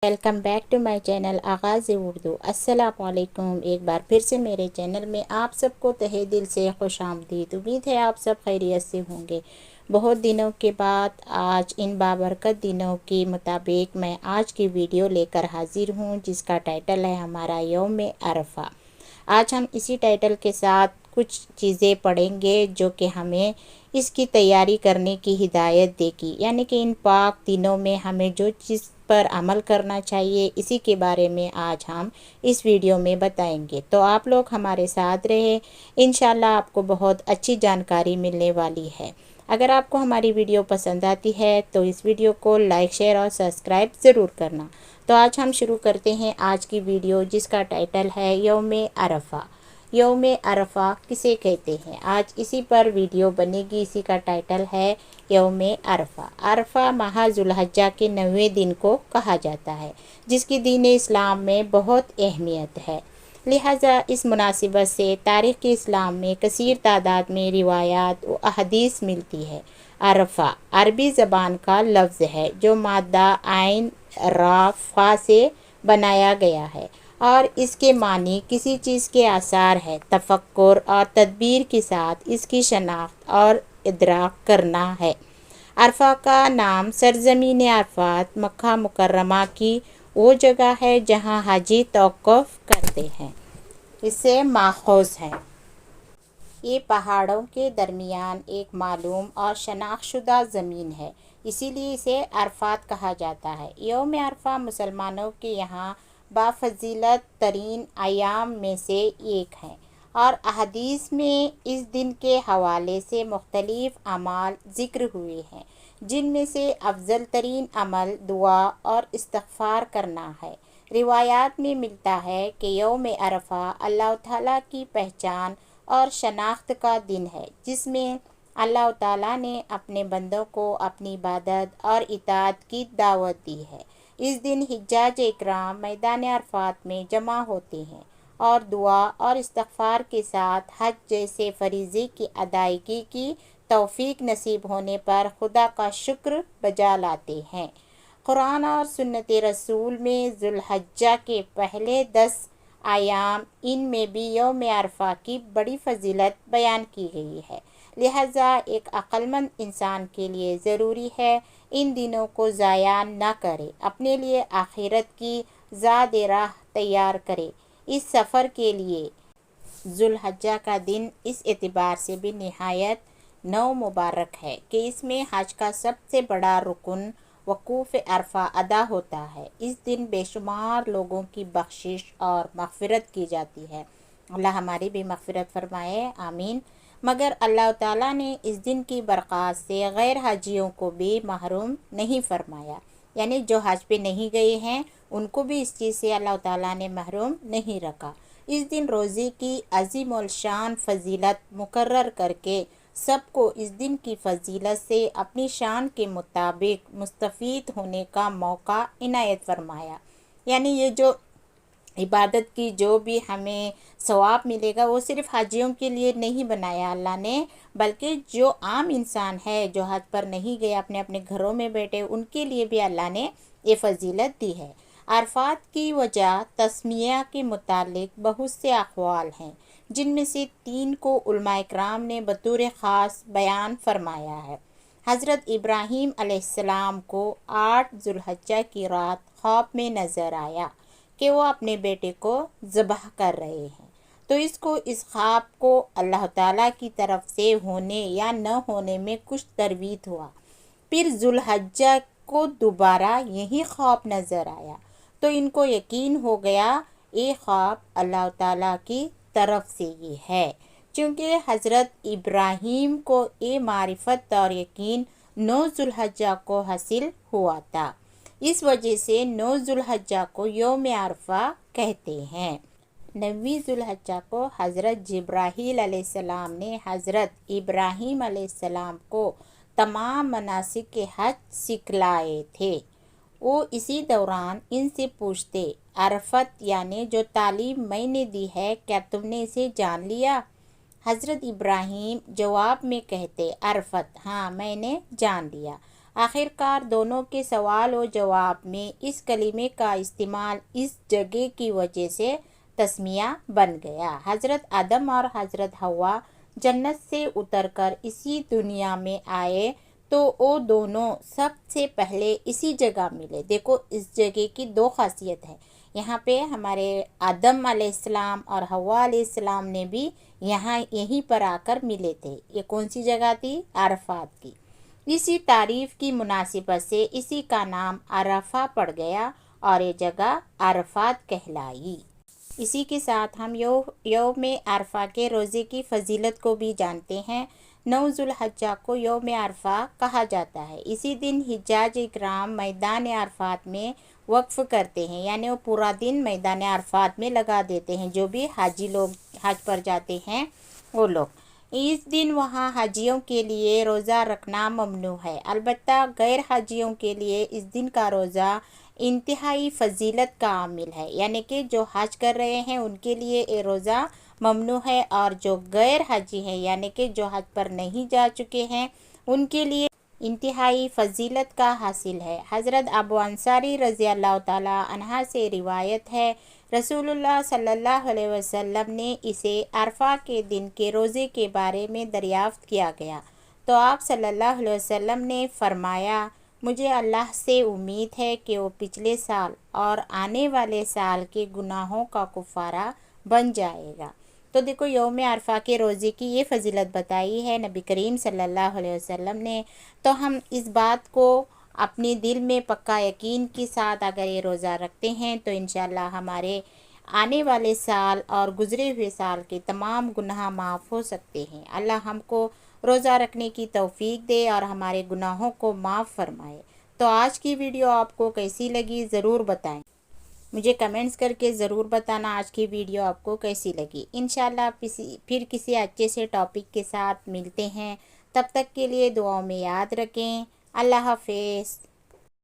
Welcome back to my channel Aghaz Urdu. अस्सलाम वालेकुम। एक बार फिर से मेरे चैनल में आप सबको तहे दिल से खुश आमदीद। उम्मीद है आप सब खैरियत से होंगे। बहुत दिनों के बाद आज इन बाबरकत दिनों के मुताबिक मैं आज की वीडियो लेकर हाजिर हूँ, जिसका टाइटल है हमारा यौम अरफा। आज हम इसी टाइटल के साथ कुछ चीज़ें पढ़ेंगे जो कि हमें इसकी तैयारी करने की हिदायत देगी, यानी कि इन पाक दिनों में हमें जो चीज़ पर अमल करना चाहिए, इसी के बारे में आज हम इस वीडियो में बताएंगे। तो आप लोग हमारे साथ रहे, इंशाल्लाह आपको बहुत अच्छी जानकारी मिलने वाली है। अगर आपको हमारी वीडियो पसंद आती है तो इस वीडियो को लाइक, शेयर और सब्सक्राइब ज़रूर करना। तो आज हम शुरू करते हैं आज की वीडियो, जिसका टाइटल है यौम अरफा। यौम अरफा किसे कहते हैं, आज इसी पर वीडियो बनेगी। इसी का टाइटल है यौम अरफा। अरफा माह जुल्हज्जा के 9वें दिन को कहा जाता है, जिसकी दीन इस्लाम में बहुत अहमियत है। लिहाजा इस मुनासिबत से तारीख़ के इस्लाम में कसीर तादाद में रिवायात व अहदीस मिलती है। अरफा अरबी ज़बान का लफ्ज़ है जो मादा आइन राफ़ा से बनाया गया है और इसके मानी किसी चीज़ के आसार है। तफक्कुर और तदबीर के साथ इसकी शनाख्त और इदराक करना है। अरफा का नाम सरज़मीन अरफात मक्का मुकर्रमा की वो जगह है जहाँ हाजी तौक़ुफ़ करते हैं, इससे माखूज़ है। ये पहाड़ों के दरमियान एक मालूम और शनाख्तशुदा ज़मीन है, इसीलिए इसे अरफात कहा जाता है। यौम अरफा मुसलमानों के यहाँ बाफजीलत तरीन अयाम में से एक है और अहदीस में इस दिन के हवाले से मुख्तलिफ अमाल ज़िक्र हुए हैं, जिनमें से अफजल तरीन अमल दुआ और इस्तग़फ़ार करना है। रिवायात में मिलता है कि यौम अरफा अल्लाह ताला की पहचान और शनाख्त का दिन है, जिसमें अल्लाह ताला ने अपने बंदों को अपनी इबादत और इताअत की दावत दी है। इस दिन हिज्जाज इकराम मैदान अरफात में जमा होते हैं और दुआ और इस्तग़फ़ार के साथ हज जैसे फ़रीज़े की अदायगी की तौफ़ीक नसीब होने पर खुदा का शुक्र बजा लाते हैं। कुरान और सुन्नत रसूल में जुल्हज्जा के पहले 10 आयाम, इनमें भी यौम अरफा की बड़ी फजीलत बयान की गई है। लिहाजा एक अक्लमंद इंसान के लिए ज़रूरी है इन दिनों को ज़ाया न करे, अपने लिए आखिरत की ज़ाद राह तैयार करे। इस सफ़र के लिए जुल्हज्जा का दिन इस एतबार से भी निहायत नौ मुबारक है कि इसमें हज का सबसे बड़ा रुकन वक़ूफ़ अरफा अदा होता है। इस दिन बेशुमार लोगों की बख्शिश और मग़फ़िरत की जाती है। अल्लाह हमारी भी मग़फ़िरत फ़रमाए, आमीन। मगर अल्लाह ताला ने इस दिन की बरक़ात से गैर हाजियों को भी महरूम नहीं फ़रमाया, यानी जो हज पे नहीं गए हैं उनको भी इस चीज़ से अल्लाह ताला ने महरूम नहीं रखा। इस दिन रोज़े की अज़ीम उल शान फ़जीलत मुकर्रर करके सबको इस दिन की फ़जीलत से अपनी शान के मुताबिक मुस्तफ़ीद होने का मौका इनायत फ़रमाया। यानी ये जो इबादत की जो भी हमें सवाब मिलेगा वो सिर्फ़ हाजियों के लिए नहीं बनाया अल्लाह ने, बल्कि जो आम इंसान है जो हज पर नहीं गए, अपने अपने घरों में बैठे, उनके लिए भी अल्लाह ने ये फ़जीलत दी है। अरफात की वजह तस्मिया के मुतालिक बहुत से अक़वाल हैं, जिनमें से 3 को उलमाए किराम ने बतौर ख़ास बयान फरमाया है। हज़रत इब्राहीम अलैहिस्सलाम को 8 जुल्हज्जा की रात ख्वाब में नज़र आया कि वो अपने बेटे को ज़बह कर रहे हैं, तो इस ख्वाब को अल्लाह ताला की तरफ से होने या न होने में कुछ तरवीत हुआ। फिर जुल्हज्जा को दोबारा यही ख्वाब नज़र आया, तो इनको यकीन हो गया ये ख्वाब अल्लाह ताला की तरफ से ये है, क्योंकि हज़रत इब्राहीम को ये मारिफत और यकीन 9 जुल्हज्जा को हासिल हुआ था। इस वजह से 9 जुल्हज्जा को यौम अरफा कहते हैं। 9वीं जुल्हज्जा को हज़रत जिब्राहील अलैहिस्सलाम ने हज़रत इब्राहीम अलैहिस्सलाम को तमाम मनासिक के हज सिखलाए थे। वो इसी दौरान इनसे पूछते, अरफत यानी जो तालीम मैंने दी है, क्या तुमने इसे जान लिया? हज़रत इब्राहीम जवाब में कहते, अरफत, हाँ मैंने जान लिया। آخرکار دونوں کے سوال و جواب میں اس کلمے کا استعمال اس جگہ کی وجہ سے تسمیہ بن گیا۔ حضرت آدم اور حضرت حوا جنت سے اتر کر اسی دنیا میں آئے تو وہ دونوں سب سے پہلے اسی جگہ ملے۔ دیکھو اس جگہ کی دو خاصیت ہے، یہاں پہ ہمارے آدم علیہ السلام اور حوا علیہ السلام نے بھی یہیں پر آ کر ملے تھے۔ یہ کون سی جگہ تھی؟ عرفات کی۔ اسی تعریف کی مناسبت سے اسی کا نام عرفہ پڑ گیا اور یہ جگہ عرفات کہلائی۔ اسی کے ساتھ ہم یوم عرفہ کے روزے کی فضیلت کو بھی جانتے ہیں۔ 9 ذو الحجہ کو یوم عرفہ کہا جاتا ہے۔ اسی دن حجاج اکرام میدان عرفات میں وقف کرتے ہیں، یعنی وہ پورا دن میدان عرفات میں لگا دیتے ہیں، جو بھی حاجی لوگ حج پر جاتے ہیں وہ لوگ۔ اس دن وہاں حاجیوں کے لیے روزہ رکھنا ممنوع ہے، البتہ غیر حاجیوں کے لیے اس دن کا روزہ انتہائی فضیلت کا عامل ہے، یعنی کہ جو حج کر رہے ہیں ان کے لیے یہ روزہ ممنوع ہے، اور جو غیر حاجی ہیں یعنی کہ جو حج پر نہیں جا چکے ہیں ان کے لیے انتہائی فضیلت کا حاصل ہے۔ حضرت ابو انصاری رضی اللہ تعالی عنہ سے روایت ہے، رسول اللہ صلی اللہ علیہ وسلم نے اسے عرفہ کے دن کے روزے کے بارے میں دریافت کیا گیا تو آپ صلی اللہ علیہ وسلم نے فرمایا، مجھے اللہ سے امید ہے کہ وہ پچھلے سال اور آنے والے سال کے گناہوں کا کفارہ بن جائے گا۔ تو دیکھو یوم عرفہ کے روزے کی یہ فضیلت بتائی ہے نبی کریم صلی اللہ علیہ وسلم نے، تو ہم اس بات کو اپنے دل میں پکا یقین کے ساتھ اگر یہ روزہ رکھتے ہیں تو انشاءاللہ ہمارے آنے والے سال اور گزرے ہوئے سال کے تمام گناہ معاف ہو سکتے ہیں۔ اللہ ہم کو روزہ رکھنے کی توفیق دے اور ہمارے گناہوں کو معاف فرمائے۔ تو آج کی ویڈیو آپ کو کیسی لگی ضرور بتائیں، مجھے کمنٹس کر کے ضرور بتانا آج کی ویڈیو آپ کو کیسی لگی۔ انشاءاللہ پھر کسی اچھے سے ٹاپک کے ساتھ ملتے ہیں، تب تک کے لیے دعاؤں میں یاد رکھیں۔ اللہ حافظ۔